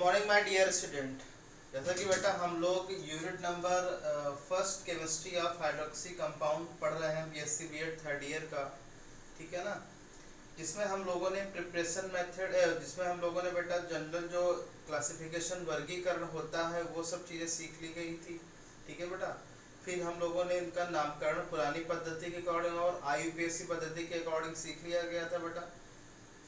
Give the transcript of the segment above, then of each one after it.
Morning my dear student. जैसा कि बेटा हम लोग unit number first chemistry of hydroxy compound पढ़ रहे हैं बीएससी बीएड थर्ड ईयर का, ठीक है ना। जिसमें हम लोगों ने प्रिपरेशन मेथड, जिसमें हम लोगों ने बेटा जनरल जो क्लासिफिकेशन वर्गीकरण होता है वो सब चीज़ें सीख ली गई थी, ठीक है बेटा। फिर हम लोगों ने इनका नामकरण पुरानी पद्धति के अकॉर्डिंग और IUPAC पद्धति के अकॉर्डिंग सीख लिया गया था बेटा।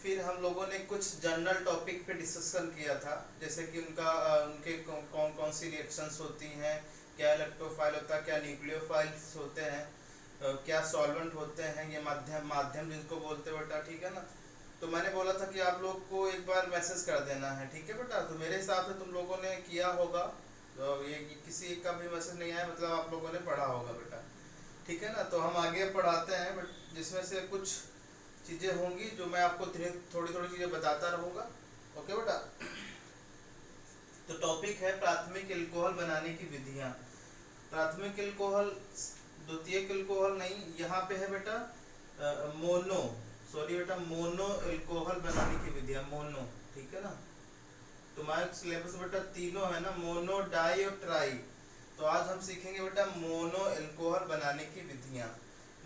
फिर हम लोगों ने कुछ जनरल टॉपिक पे डिस्कशन किया था, जैसे कि उनके कौन कौन सी रिएक्शंस होती हैं, क्या इलेक्ट्रोफाइल होता है, क्या न्यूक्लियोफाइल्स होते हैं, क्या सॉल्वेंट होते हैं, ये माध्यम माध्यम जिनको बोलते हैं बेटा, ठीक है ना। तो मैंने बोला था कि आप लोग को एक बार मैसेज कर देना है, ठीक है बेटा। तो मेरे हिसाब से तुम लोगों ने किया होगा, तो ये किसी एक का भी मैसेज नहीं आया, मतलब आप लोगों ने पढ़ा होगा बेटा, ठीक है ना। तो हम आगे पढ़ाते हैं बट जिसमें से कुछ चीज़ें होंगी जो मैं आपको थोड़ी थोड़ी चीज़ें बताता रहूँगा, ओके बेटा। तो टॉपिक है प्राथमिक एल्कोहल बनाने की विधियाँ। प्राथमिक एल्कोहल, द्वितीयक एल्कोहल नहीं, यहाँ पे है बेटा मोनो, सॉरी बेटा, मोनो एल्कोहल बनाने की विधियाँ, मोनो, ठीक है ना। तुम्हारे सिलेबस बेटा तीनों है ना, मोनो, डाई और ट्राई। तो आज हम सीखेंगे बेटा मोनो एल्कोहल बनाने की विधियाँ।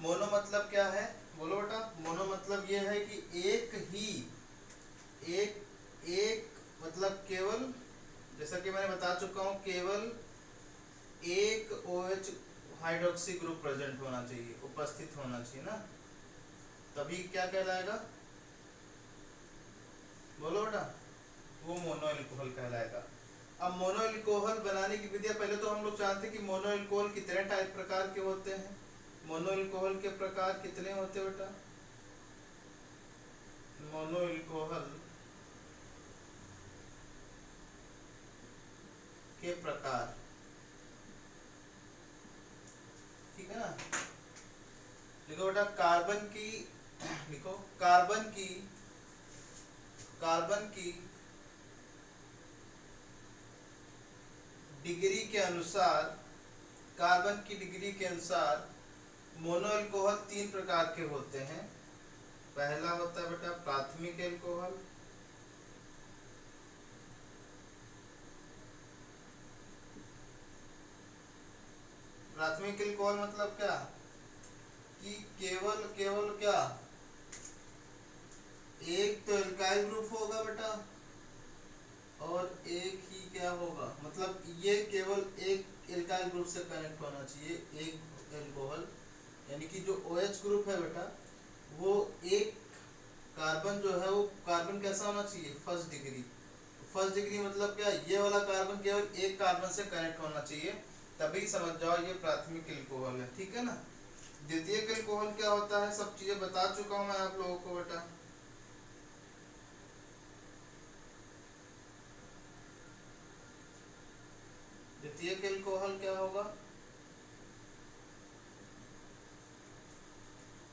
मोनो मतलब क्या है, बोलो बेटा। मोनो मतलब ये है कि एक ही, एक एक मतलब केवल, जैसा कि मैंने बता चुका हूँ, केवल एक OH हाइड्रोक्सी ग्रुप प्रेजेंट होना चाहिए, उपस्थित होना चाहिए ना, तभी क्या कहलाएगा, बोलो बेटा, वो मोनो एल्कोहल कहलाएगा। अब मोनो एल्कोहल बनाने की विधियाँ, पहले तो हम लोग जानते हैं कि मोनो एल्कोहल कितने टाइप प्रकार के होते हैं। मोनो एल्कोहल के प्रकार कितने होते हैं बेटा, मोनो एल्कोहल के प्रकार, ठीक है ना। लिखो बेटा कार्बन की, लिखो कार्बन की डिग्री के अनुसार, कार्बन की डिग्री के अनुसार मोनो एल्कोहल तीन प्रकार के होते हैं। पहला होता है बेटा प्राथमिक एल्कोहल, प्राथमिक एल्कोहल मतलब क्या कि केवल केवल क्या, एक तो एल्काइल ग्रुप होगा बेटा और एक ही क्या होगा, मतलब ये केवल एक एल्काइल ग्रुप से कनेक्ट होना चाहिए, एक एल्कोहल, यानी कि जो OH ग्रुप है बेटा वो एक कार्बन जो है वो कार्बन कैसा होना चाहिए, फर्स्ट डिग्री। फर्स्ट डिग्री मतलब क्या, ये वाला कार्बन केवल एक कार्बन से कनेक्ट होना चाहिए, तभी समझ जाओ ये प्राथमिक एल्कोहल है, ठीक है ना। द्वितीयक एल्कोहल क्या होता है, सब चीजें बता चुका हूं मैं आप लोगों को बेटा। द्वितीयक एल्कोहल क्या होगा,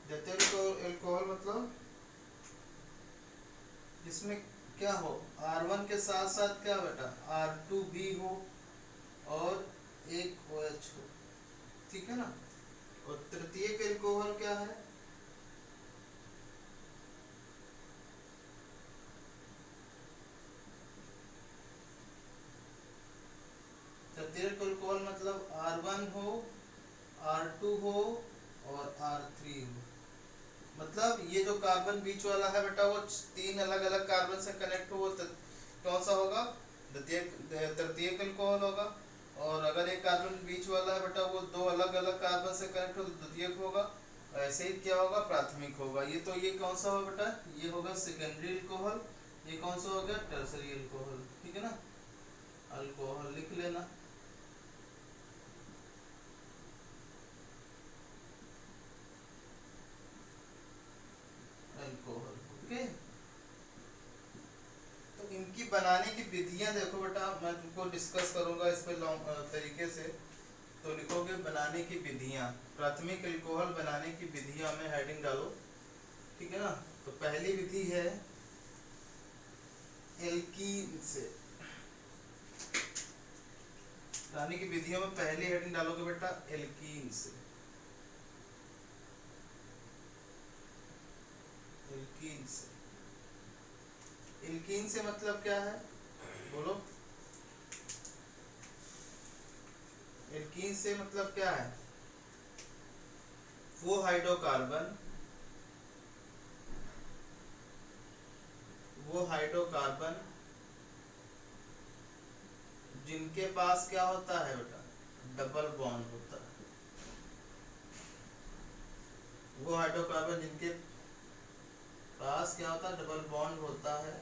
द्वितीयक एल्कोहल मतलब जिसमें क्या हो, R1 के साथ साथ क्या बेटा R2B हो और एक OH हो, ठीक है ना। और तृतीयक एल्कोहल क्या है, तृतीयक एल्कोहल मतलब R1 हो, R2 हो और R3 हो। मतलब ये जो कार्बन बीच वाला है बेटा वो तीन अलग अलग कार्बन से कनेक्ट हो, कौन सा होगा, तृतीयक एल्कोहल होगा। और अगर एक कार्बन बीच वाला है बेटा वो दो अलग अलग कार्बन से कनेक्ट हो तो द्वितीयक होगा। ऐसे ही क्या होगा, प्राथमिक होगा। ये तो ये कौन सा होगा बेटा, ये होगा सेकेंडरी एल्कोहल। ये कौन सा हो गया, टर्सरी एल्कोहल, ठीक है ना। अल्कोहल लिख लेना, अल्कोहल, ओके। तो इनकी बनाने की विधियां देखो बेटा, मैं तुमको डिस्कस करूंगा इस पे लॉन्ग तरीके से। तो लिखोगे बनाने की विधियां, प्राथमिक एल्कोहल बनाने की विधियां में हेडिंग डालो, ठीक है ना। तो पहली विधि है एल्कीन से, बनाने की विधियों में पहली हेडिंग डालोगे बेटा एल्कीन से। एल्कीन से, एल्कीन से मतलब क्या है, बोलो। एल्कीन से मतलब क्या है? वो हाइड्रोकार्बन जिनके पास क्या होता है बेटा? डबल बॉन्ड होता है। वो हाइड्रोकार्बन जिनके पास क्या होता है? डबल बॉन्ड होता है,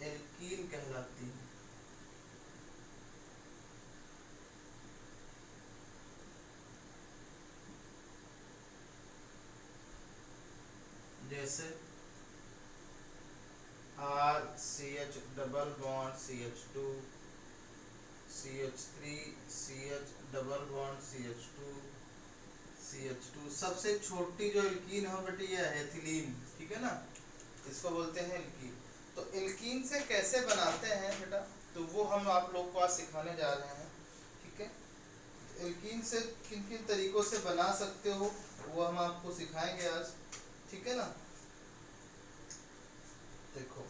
एल्कीन कहलाती है। जैसे R C H double bond CH2, CH3 CH double bond CH2, CH2। सबसे छोटी जो एल्कीन है बेटा ये है एथिलीन, ठीक है ना, इसको बोलते हैं एल्कीन। तो एल्कीन से कैसे बनाते हैं बेटा, तो वो हम आप लोग को आज सिखाने जा रहे हैं, ठीक है। एल्कीन से किन किन तरीकों से बना सकते हो वो हम आपको सिखाएंगे आज, ठीक है ना। देखो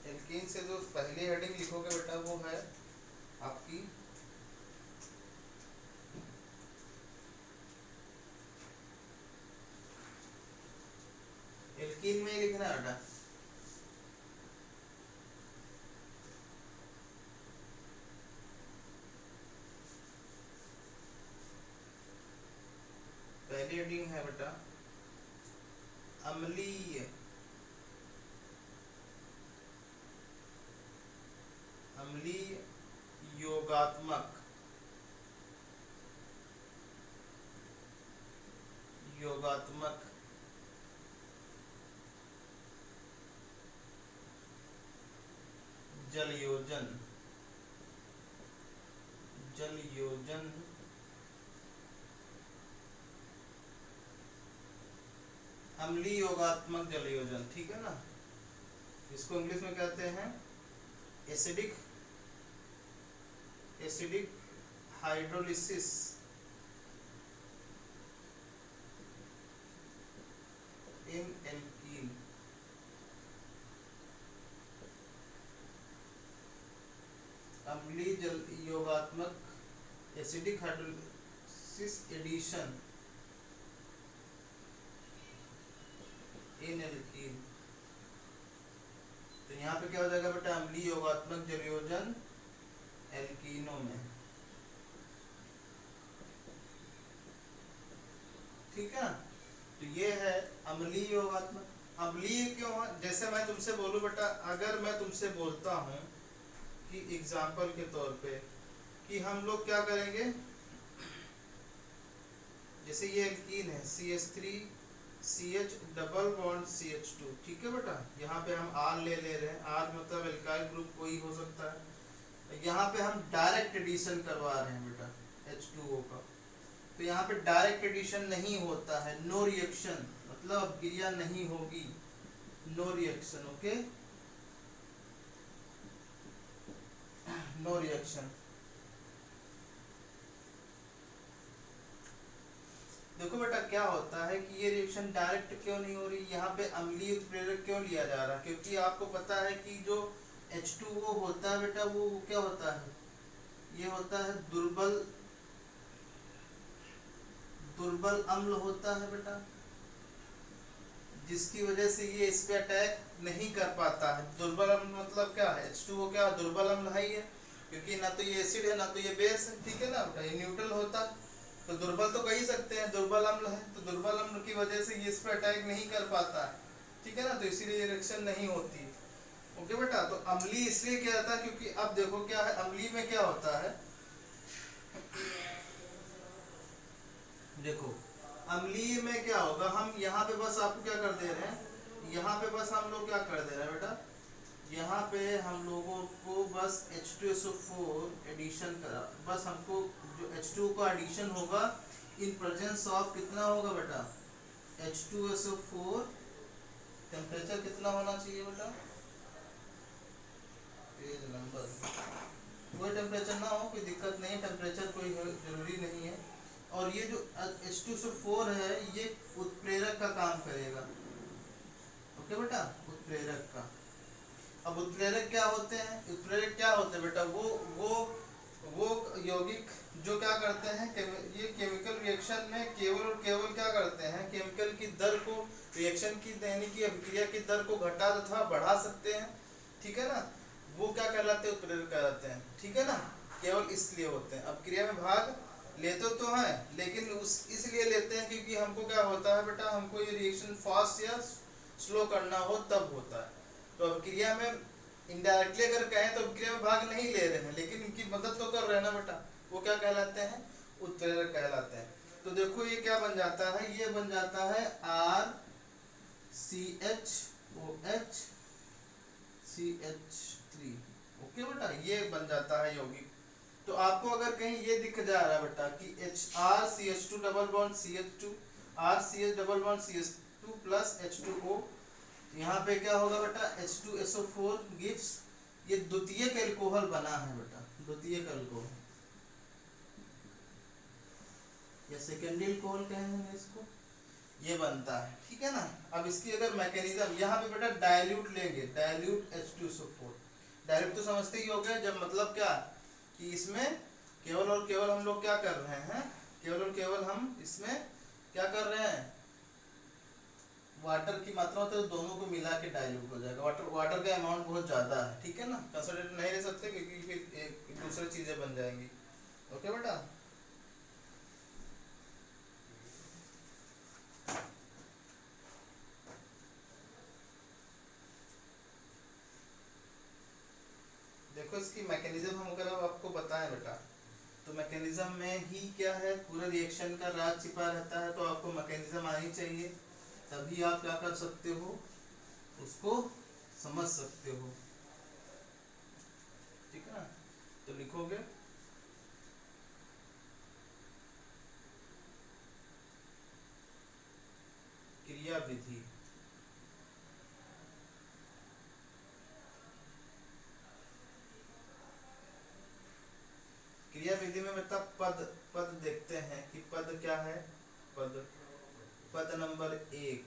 एल्कीन से जो पहली हेडिंग लिखोगे बेटा वो है आपकी एल्कीन में ही लिखना है बेटा। पहली हेडिंग है बेटा अम्लीय, अम्लीय योगात्मक, योगात्मक जलयोजन, जलयोजन अम्लीय योगात्मक जलयोजन, ठीक है ना। इसको इंग्लिश में कहते हैं एसिडिक, एसिडिक हाइड्रोलिसिस इन एल्कीन। अम्लीय जल योगात्मक acidic hydrolysis addition in alkene. तो यहाँ पे क्या हो जाएगा बेटा? अम्लीय योगात्मक जलयोजन एल्कीनों में, ठीक है ना। तो ये है अम्लीय योगात्मक। अम्लीय क्यों है? जैसे मैं तुमसे बोलूं बेटा, अगर मैं तुमसे बोलता हूं कि एग्जाम्पल के तौर पे कि हम लोग क्या करेंगे, जैसे ये एल्कीन है CH3 CH double bond CH2, ठीक है बेटा। यहाँ पे हम R ले रहे हैं, R मतलब एल्काइल ग्रुप कोई हो सकता है। यहाँ पे हम डायरेक्ट एडिशन करवा रहे हैं बेटा H2O का। तो यहाँ पे डायरेक्ट एडिशन नहीं होता है, नो रिएक्शन, मतलब अभिक्रिया नहीं होगी, no reaction, okay, no reaction. देखो बेटा क्या होता है कि ये रिएक्शन डायरेक्ट क्यों नहीं हो रही, यहाँ पे अम्लीय उत्प्रेरक क्यों लिया जा रहा है? क्योंकि आपको पता है कि जो H2O होता है बेटा वो क्या होता है, ये होता है दुर्बल, दुर्बल अम्ल होता है बेटा, जिसकी वजह से ये इस पे अटैक नहीं कर पाता है। दुर्बल अम्ल मतलब क्या है? H2O क्या दुर्बल अम्ल है ही है, क्योंकि ना तो ये एसिड है ना तो ये बेस है, ठीक है ना बेटा, ये न्यूट्रल होता है। तो दुर्बल तो कह ही सकते हैं, दुर्बल अम्ल है, तो दुर्बल अम्ल की वजह से ये इस पे अटैक नहीं कर पाता है, ठीक है ना, तो इसीलिए रिएक्शन नहीं होती। ओके बेटा, तो अम्लीय इसलिए क्या होता है क्योंकि अब देखो क्या है, अम्लीय में क्या होता है, देखो अम्लीय में क्या होगा, हम यहाँ पे बस आपको क्या कर दे रहे हैं, यहाँ पे बस हम लोग क्या कर दे रहे हैं बेटा, यहाँ पे हम लोगों को बस H2SO4 एडिशन करा, बस हमको जो H2 का एडिशन होगा इन प्रेजेंस ऑफ कितना होगा बेटा, H2SO4 टेम्परेचर कितना होना चाहिए बेटा, पेज नंबर, कोई टेम्परेचर ना हो, कोई दिक्कत नहीं, टेम्परेचर कोई जरूरी नहीं है। और ये जो H2SO4 है ये उत्प्रेरक का काम करेगा। ओके बेटा, उत्प्रेरक का। अब उत्प्रेरक क्या होते हैं, उत्प्रेरक क्या होते हैं बेटा, वो यौगिक जो क्या करते हैं, ये केमिकल रिएक्शन में केवल और केवल क्या करते हैं, केमिकल की दर को, रिएक्शन की यानी कि अभिक्रिया की दर को घटा तथा बढ़ा सकते हैं। ठीक है ना, वो क्या कहलाते हैं, उत्प्रेरक कहलाते हैं। ठीक है ना, केवल इसलिए होते हैं, अब क्रिया में भाग लेते तो हैं लेकिन उस इसलिए लेते हैं क्योंकि हमको क्या होता है बेटा, हमको ये रिएक्शन फास्ट या स्लो करना हो तब होता है। तो अब क्रिया में इनडायरेक्टली अगर कहें तो क्रिया में भाग नहीं ले रहे हैं लेकिन इनकी मदद तो कर रहे हैं ना बेटा, वो क्या कहलाते हैं, उत्प्रेरक कहलाते हैं। तो देखो ये क्या बन जाता है, ये बन जाता है RCHOH CH3। ओके बेटा, ये बन जाता है यौगिक। तो आपको अगर कहीं ये दिख जा रहा है बेटा कि HRCH2 double bond CH2 RCH double bond CH2 plus H2O, यहाँ पे क्या होगा बेटा, H2SO4 गिव्स, ये द्वितीयक एल्कोहल बना है बेटा, द्वितीयक एल्कोहल या सेकेंडरी एल्कोहल कहेंगे इसको, ये बनता है। ठीक है ना, अब इसकी अगर मैकेनिज्म, यहाँ पे बेटा डाइल्यूट लेंगे, डाइल्यूट H2SO4, डाइल्यूट तो समझते ही हो गए, जब मतलब क्या कि इसमें केवल और केवल हम लोग क्या कर रहे हैं, केवल और केवल हम इसमें क्या कर रहे हैं, वाटर की मात्रा होती है तो दोनों को मिला के डाइल्यूट हो जाएगा, वाटर का अमाउंट बहुत ज्यादा है। ठीक है ना, कंसंट्रेट नहीं रह सकते क्योंकि फिर एक दूसरी चीजें बन जाएंगी। ओके बेटा, देखो इसकी मैकेनिज्म हम अगर अब आपको बताएं बेटा, तो मैकेनिज्म में ही क्या है, पूरे रिएक्शन का राज छिपा रहता है, तो आपको मैकेनिज्म आनी चाहिए, तभी आप क्या कर सकते हो, उसको समझ सकते हो। ठीक है ना, तो लिखोगे क्रिया विधि, क्रिया विधि में बेटा पद, पद देखते हैं कि पद क्या है, पद, पद नंबर 1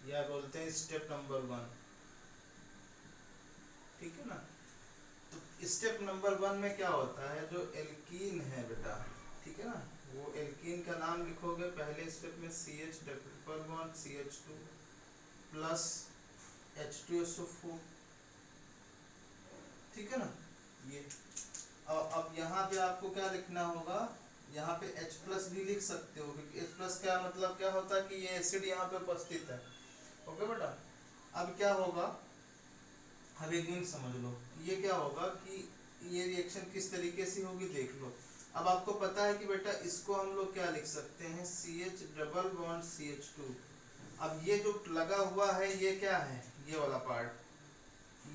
या बोलते हैं स्टेप नंबर 1। ठीक है ना, तो स्टेप नंबर 1 में क्या होता है, जो एल्कीन है बेटा, ठीक है ना, वो एल्कीन का नाम लिखोगे पहले स्टेप में, CH triple bond CH2 plus H2SO4। ठीक है ना, ये अब यहाँ पे आपको क्या लिखना होगा, यहाँ पे H प्लस भी लिख सकते हो क्योंकि H प्लस का मतलब क्या होता है कि ये एसिड यहाँ पे उपस्थित है। ओके बेटा, अब क्या होगा, अब एक मिनट समझ लो, ये क्या होगा कि ये रिएक्शन किस तरीके से होगी देख लो। अब आपको पता है कि बेटा इसको हम लोग क्या लिख सकते हैं, CH डबल बॉन्ड CH2। अब ये जो लगा हुआ है ये क्या है, ये वाला पार्ट,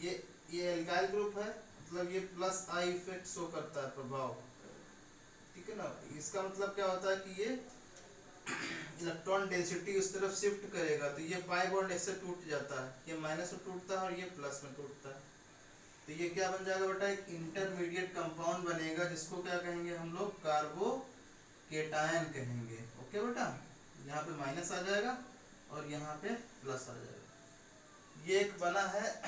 ये एल्काइल ग्रुप है, मतलब ये प्लस आई इफेक्ट शो करता है, प्रभाव। ठीक है ना, इसका मतलब क्या होता है कि ये इलेक्ट्रॉन डेंसिटी उस तरफ शिफ्ट करेगा, तो ये पाई बॉन्ड ऐसे टूट जाता है, ये माइनस में टूटता है और ये प्लस में टूटता है, तो ये क्या बन जाएगा बेटा, एक इंटरमीडिएट कंपाउंड बनेगा जिसको क्या कहेंगे हम लोग, कार्बो केटायन कहेंगे। ओके बेटा, यहाँ पे माइनस आ जाएगा और यहाँ पे प्लस आ जाएगा, ये एक बना है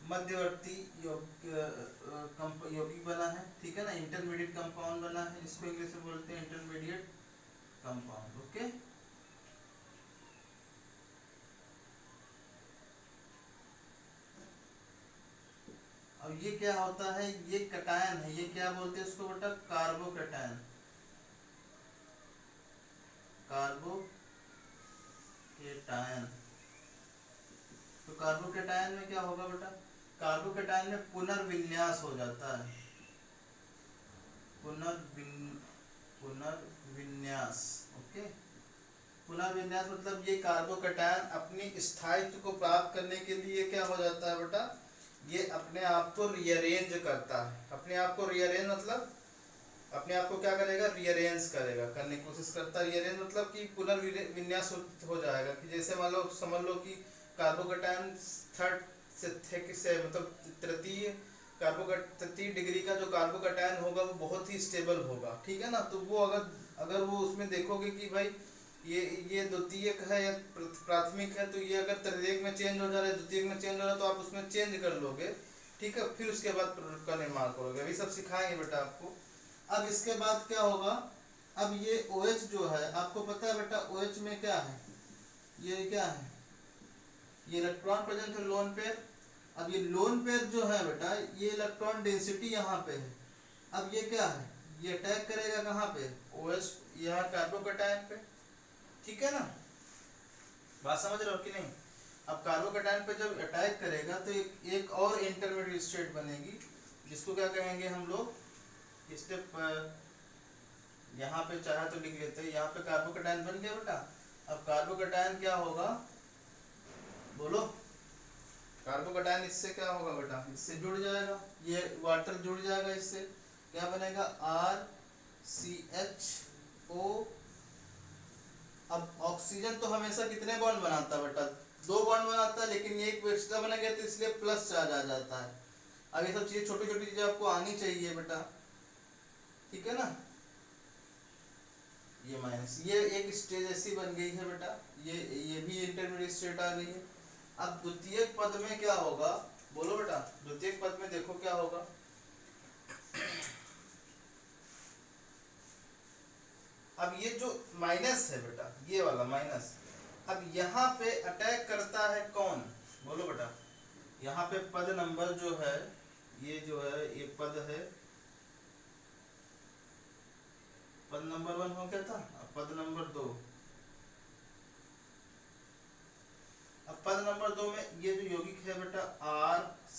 मध्यवर्ती यौगिक बना है। ठीक है ना, इंटरमीडिएट कंपाउंड बना है, जिसको इंग्लिश में बोलते हैं इंटरमीडिएट कंपाउंड। ओके, अब ये क्या होता है, ये कटायन है, ये क्या बोलते हैं इसको बेटा, कार्बोकटायन, कार्बोकेटायन। तो कार्बोकेटायन में क्या होगा बेटा, कार्बोकेटायन में पुनर्विन्यास हो जाता है, पुनर्विन्यास। ओके, पुनर्विन्यास मतलब ये कार्बोकटायन अपनी स्थायित्व को प्राप्त करने के लिए क्या हो जाता है बेटा, ये अपने आप को रीअरेंज करता है, अपने आप को रीअरेंज मतलब अपने आप को क्या करेगा, रीअरेंज करेगा, करने की कोशिश करता है। रीअरेंज मतलब कि पुनर्विन्यास हो जाएगा। कि जैसे मान लो, समझ लो कि कार्बोकैटायन थर्ड से मतलब तृतीय डिग्री का जो कार्बोकैटायन होगा वो बहुत ही स्टेबल होगा, ठीक है ना। तो वो अगर अगर वो उसमें देखोगे कि भाई ये द्वितीयक है या प्राथमिक है, तो ये अगर तृतीयक में चेंज हो जा रहा है, द्वितीयक में चेंज हो रहा है, तो आप उसमें चेंज कर लोगे, ठीक है। फिर उसके बाद प्रोडक्ट का निर्माण करोगे। अभी सब सिखाएंगे बेटा आपको। अब इसके बाद क्या होगा, अब ये OH जो है, आपको पता है बेटा OH में क्या है, ये क्या है, ये इलेक्ट्रॉन प्रेजेंट है लोन पेयर। अब ये लोन पेयर जो है बेटा, ये इलेक्ट्रॉन डेंसिटी यहाँ पे है। अब ये क्या है, ये अटैक करेगा कहाँ पे, OH यहाँ कार्बोकैटायन पे, ठीक है ना। बात समझ रहे हो कि नहीं। अब कार्बोकैटायन पे जब अटैक करेगा तो एक और इंटरमीडिएट स्टेट बनेगी, जिसको क्या कहेंगे हम लोग, स्टेप यहाँ पे चाहे तो लिख लेते हैं। यहाँ पे कार्बोकैटायन बन गया बेटा। अब कार्बोकैटायन क्या होगा, बोलो। कार्बोकैटायन इससे क्या होगा बेटा, इससे जुड़ जाएगा, ये वाटर जुड़ जाएगा इससे, क्या बनेगा, RCHO। अब ऑक्सीजन तो हमेशा कितने बॉन्ड बनाता है बेटा, 2 बॉन्ड बनाता है, लेकिन ये एक एक्स्ट्रा बना गया तो इसलिए प्लस चार्ज आ जाता है। अब ये सब चीजें, छोटी छोटी चीजें आपको आनी चाहिए बेटा, ठीक है ना। ये माइनस, ये एक स्टेज ऐसी बन गई है बेटा, ये भी इंटरमीडिएट स्टेट आ गई है। अब द्वितीयक पद में क्या होगा, बोलो बेटा। द्वितीयक पद में देखो क्या होगा, अब ये जो माइनस है बेटा, ये वाला माइनस, अब यहाँ पे अटैक करता है कौन, बोलो बेटा। यहाँ पे पद नंबर जो है, ये जो है ये पद है, पद नंबर 1 हो गया था, अब पद नंबर 2। अब पद नंबर 2 में ये जो यौगिक है बेटा, RCHOH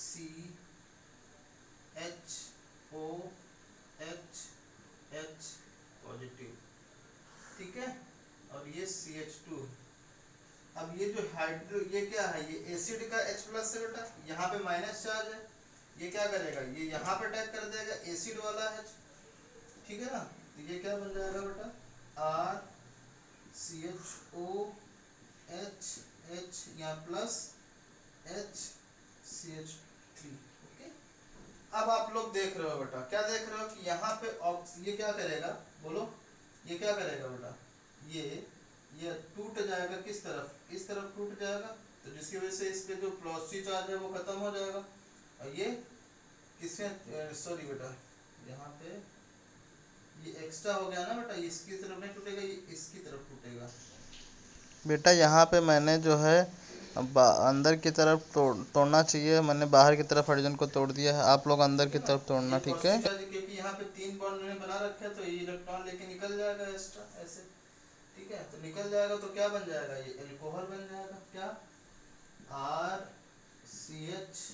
पॉजिटिव, ठीक है, और ये CH2। अब ये जो हाइड्रो, ये क्या है, ये एसिड का H प्लस है बेटा, यहाँ पे माइनस चार्ज है, ये क्या करेगा, ये यहाँ पे अटैक कर देगा एसिड वाला H, ठीक है ना। तो ये क्या बन जाएगा बेटा, RCHOH, H यहाँ प्लस HCH3, ओके। अब आप लोग देख रहे हो बेटा, क्या देख रहे हो कि यहाँ पे ये क्या करेगा, बोलो, ये क्या करेगा बेटा, ये टूट जाएगा, किस तरफ, इस तरफ टूट जाएगा, तो जिसकी वजह से इस पे जो पॉजिटिव चार्ज है वो खत्म हो जाएगा। और ये किसमें, सॉरी बेटा, यहाँ पे ये एक्स्ट्रा हो गया ना बेटा, इसकी तरफ नहीं टूटेगा, ये इसकी तरफ टूटेगा बेटा। यहाँ पे मैंने जो है अंदर की तरफ तोड़ना चाहिए, मैंने बाहर की तरफ हाइड्रोजन को तोड़ दिया है, आप लोग अंदर की तरफ तोड़ना, ठीक है। क्योंकि यहाँ पे 3 बॉन्ड मैंने बना रखा है, तो ये इलेक्ट्रॉन लेके निकल जाएगा एक्स्ट्रा ऐसे, ठीक है। तो निकल जाएगा तो क्या बन जाएगा, ये एल्कोहल बन जाएगा, क्या, RCHOH।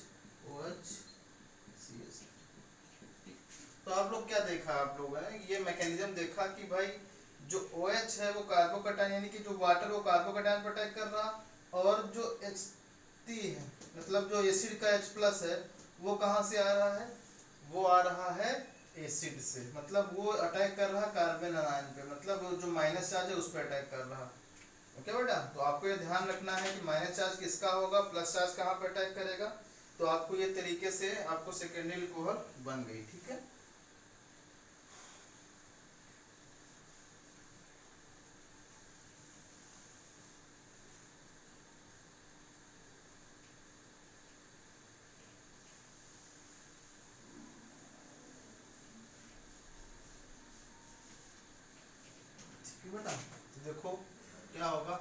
तो आप लोग क्या देखा, आप लोगों ने ये मैकेनिज्म देखा कि भाई जो OH है वो कार्बोकैटायन, यानी कि जो वाटर वो कार्बोकैटायन पर अटैक कर रहा, और जो H3 है, मतलब जो एसिड का H प्लस है, वो कहाँ से आ रहा है, वो आ रहा है एसिड से, मतलब वो अटैक कर रहा है कार्बन आयन पे, मतलब जो माइनस चार्ज है उस पर अटैक कर रहा। ओके बेटा, तो आपको ये ध्यान रखना है कि माइनस चार्ज किसका होगा, प्लस चार्ज कहाँ पे अटैक करेगा। तो आपको ये तरीके से आपको सेकेंडरी अल्कोहल बन गई, ठीक है। बेटा तो देखो क्या होगा,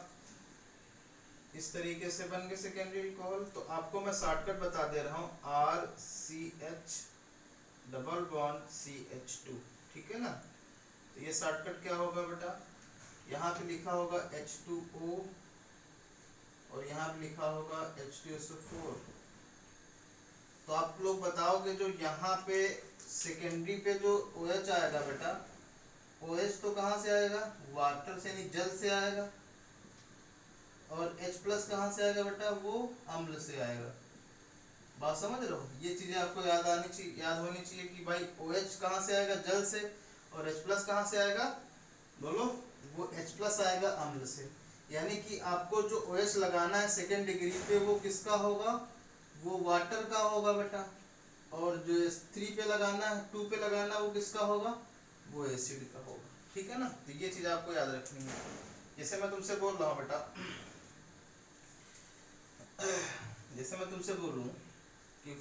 इस तरीके से बन गए सेकेंडरी अल्कोहल। तो आपको मैं शॉर्टकट बता दे रहा हूँ, RCH डबल बॉन्ड CH2, ठीक है ना। तो ये शॉर्टकट क्या होगा बेटा, यहाँ पे लिखा होगा H2O, और यहाँ पे लिखा होगा H2SO4। तो आप लोग बताओगे जो यहाँ पे सेकेंडरी पे जो OH आएगा बेटा, OH तो कहाँ से आएगा, वाटर से, यानी जल से आएगा, और H प्लस कहाँ से आएगा बेटा, वो अम्ल से आएगा। बात समझ रहे हो, ये चीजें आपको याद होनी चाहिए कि भाई OH कहाँ से आएगा, जल से, और H प्लस कहाँ से आएगा बोलो, वो H प्लस आएगा अम्ल से। यानी कि आपको जो OH लगाना है सेकेंड डिग्री पे वो किसका होगा, वो वाटर का होगा बेटा। और जो 3 पे लगाना है, 2 पे लगाना है, वो किसका होगा, वो एसिड का होगा। ठीक है ना, तो ये चीज आपको याद रखनी है। जैसे मैं तुमसे बोल रहा हूँ बेटा, जैसे मैं तुमसे बोलूं कि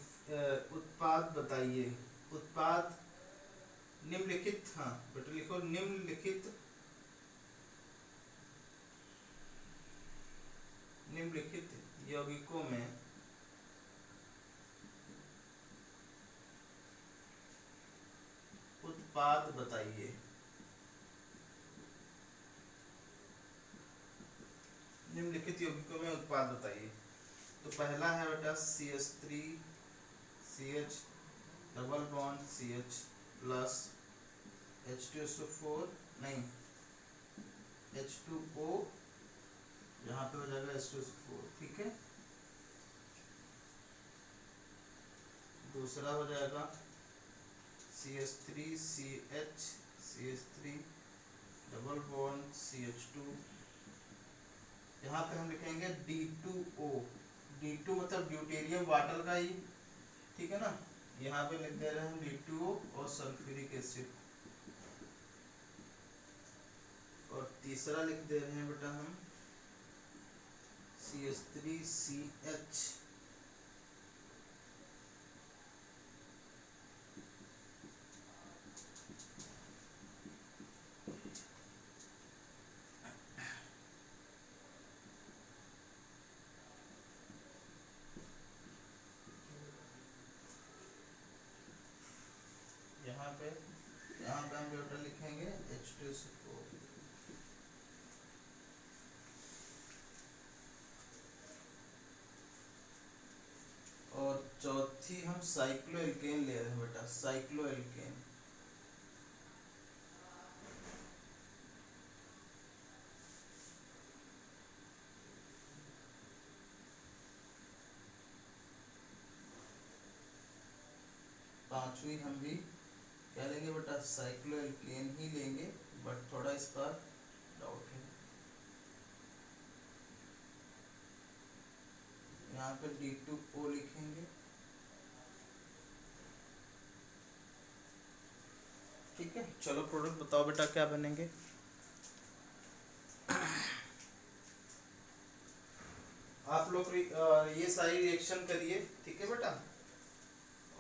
उत्पाद बताइए, उत्पाद निम्नलिखित, हाँ बेटा लिखो, निम्नलिखित यौगिकों में उत्पाद बताइए। निम्नलिखित यौगिकों में उत्पाद बताइए। तो पहला है बेटा CH3 CH double bond CH plus H2SO4 नहीं H2O, यहाँ पे हो जाएगा H2SO4। ठीक है, दूसरा हो जाएगा CH3 डबल बॉन्ड CH2, यहाँ पे हम लिखेंगे D2O, D2 मतलब ड्यूटेरियम वाटर का ही। ठीक है ना, यहाँ पे लिख दे रहे हैं हम D2O और सल्फ्यूरिक एसिड। और तीसरा लिख दे रहे हैं बेटा हम CH3CH यहाँ पे हम बेटा लिखेंगे H2SO4। और चौथी हम साइक्लोएल्केन ले रहे हैं बेटा, साइक्लोएल्केन। पांचवी हम भी क्या लेंगे बेटा, साइक्लोएल्केन ही लेंगे, बट थोड़ा इस पर डाउट है। यहाँ पे D2O लिखेंगे। ठीक है, चलो प्रोडक्ट बताओ बेटा क्या बनेंगे। आप लोग ये सारी रिएक्शन करिए, ठीक है बेटा।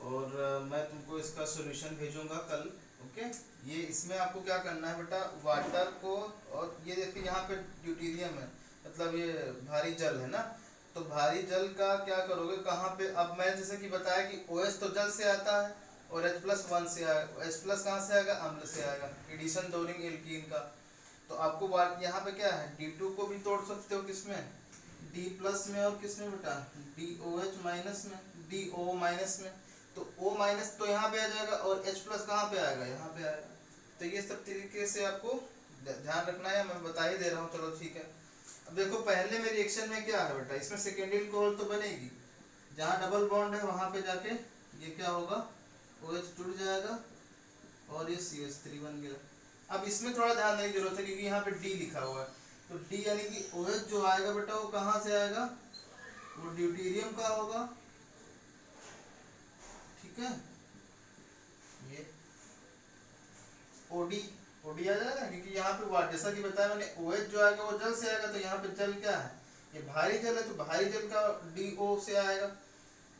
और मैं तुमको इसका सॉल्यूशन भेजूंगा कल। ओके, ये इसमें आपको क्या करना है बेटा, वाटर को, और ये देखिए यहाँ पे ड्यूटेरियम है, मतलब ये भारी जल है ना, तो भारी जल का क्या करोगे, कहाँ पे, अब मैं जैसे कि बताया कि OH तो जल से आता है और H प्लस 1 से आएगा, H प्लस कहाँ से आएगा, अम्ल से आएगा, एडिशन डोरिंग एल्कीन का। तो आपको यहाँ पे क्या है, D2 को भी तोड़ सकते हो किसमें, D प्लस में, और किसमें बेटा, DOH माइनस में, DO माइनस में। तो O माइनस तो यहाँ पे आ जाएगा और H प्लस कहाँ पे आएगा, यहाँ पे आएगा। तो ये सब तरीके से आपको ध्यान रखना है, मैं बता ही दे रहा हूँ। चलो ठीक है, अब देखो पहले में रिएक्शन में क्या है बेटा, इसमें सेकेंडरी अल्कोहल तो बनेगी, जहाँ डबल बॉन्ड है वहां पे जाके ये क्या होगा, OH जुड़ जाएगा और ये CH3 बन गया। अब इसमें थोड़ा ध्यान देने की जरूरत है क्योंकि यहाँ पे D लिखा हुआ है, तो D यानी कि OH जो आएगा बेटा वो कहाँ से आएगा, वो ड्यूटेरियम का होगा। ठीक है, ये OD आ जाएगा क्योंकि यहाँ पे जैसा कि बताया मैंने, OH जो आएगा वो जल से आएगा, तो यहाँ पे जल क्या है, ये भारी जल है, तो भारी जल का DO से आएगा।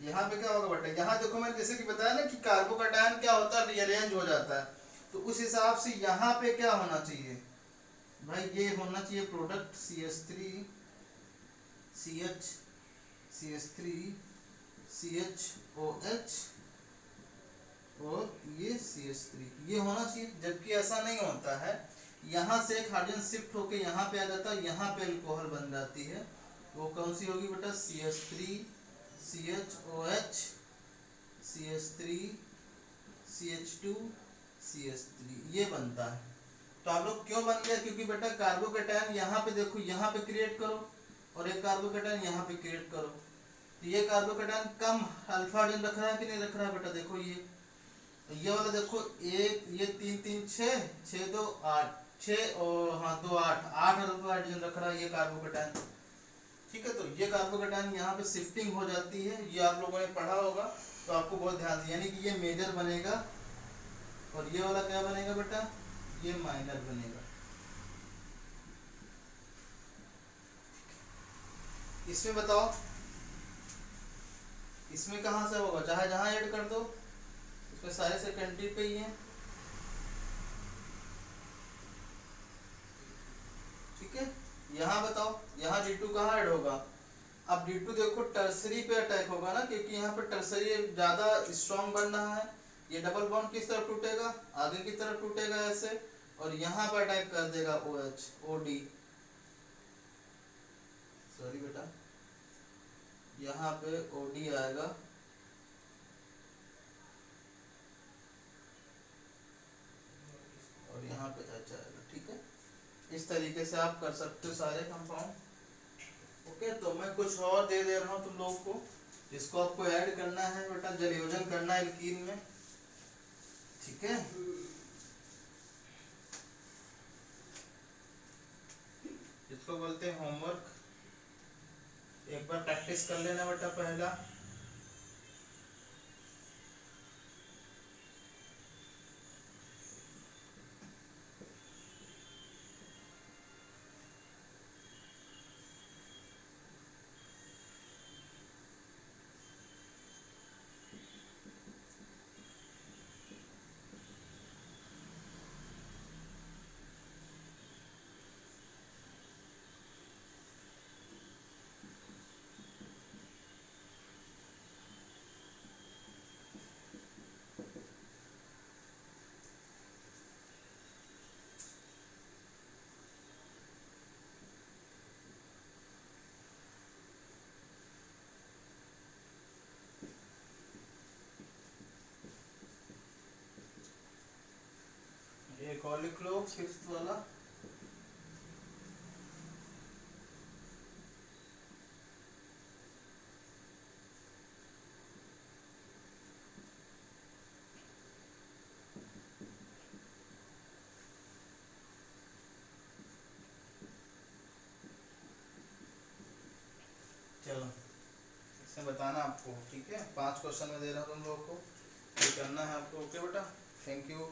यहाँ पे क्या होगा बेटा, यहाँ देखो मैंने जैसे कि बताया ना कि कार्बोकैटायन क्या होता है, रीअरेंज हो जाता है, तो उस हिसाब से यहाँ पे क्या होना चाहिए भाई, ये होना चाहिए product CH3 CH CH3 CHOH और ये CH3, ये होना चाहिए, जबकि ऐसा नहीं होता है। यहाँ से एक हाइड्रोजन शिफ्ट होके यहाँ पे आ जाता है, यहाँ पे अल्कोहल बन जाती है, वो कौन सी होगी बेटा, CH3 CHOH CH3 CH2 CH3, ये बनता है। तो आप लोग क्यों बन गया, क्योंकि बेटा कार्बोकैटायन यहाँ पे देखो, यहाँ पे क्रिएट करो और एक कार्बोकैटायन यहाँ पे क्रिएट करो, तो ये कार्बोकैटायन कम अल्फा हाइड्रोजन रख रहा है कि नहीं रख रहा है बेटा, देखो ये तो ये वाला देखो, एक ये 3 3 6, 6 2 8, 6 और हाँ 2 8, 8 हाइड्रोजन रख रहा है ये कार्बोकेटाइन। ठीक है, तो ये कार्बोकेटाइन यहाँ पे शिफ्टिंग हो जाती है, ये आप लोगों ने पढ़ा होगा, तो आपको बहुत ध्यान से, यानी कि ये मेजर बनेगा और ये वाला क्या बनेगा बेटा, ये माइनर बनेगा। इसमें बताओ, इसमें कहाँ से होगा, चाहे जहाँ ऐड कर दो, इसमें सारे सेकेंडरी पे ही है। ठीक है, यहाँ बताओ, यहाँ D2 कहाँ ऐड होगा। अब D2 देखो टर्सरी पे अटैक होगा ना, क्योंकि यहाँ पे टर्सरी ज्यादा स्ट्रॉन्ग बन रहा है। ये डबल बॉन्ड किस तरफ टूटेगा, आगे की तरफ टूटेगा ऐसे, और यहाँ पे अटैक कर देगा OH OD, सॉरी बेटा, यहाँ पे OD आएगा, और यहाँ पे H आएगा। ठीक है, इस तरीके से आप कर सकते हो सारे कंपाउंड। ओके, तो मैं कुछ और दे दे रहा हूँ तुम लोगों को, जिसको आपको ऐड करना है बेटा, जलयोजन करना है एल्कीन में। ठीक है, जिसको बोलते हैं होमवर्क, एक बार प्रैक्टिस कर लेना बेटा पहला। एक और लिख लो, फिफ्थ वाला। चलो, इससे बताना आपको। ठीक है, 5 क्वेश्चन में दे रहा हूँ तुम लोगों को, ये करना है आपको। ओके बेटा, थैंक यू।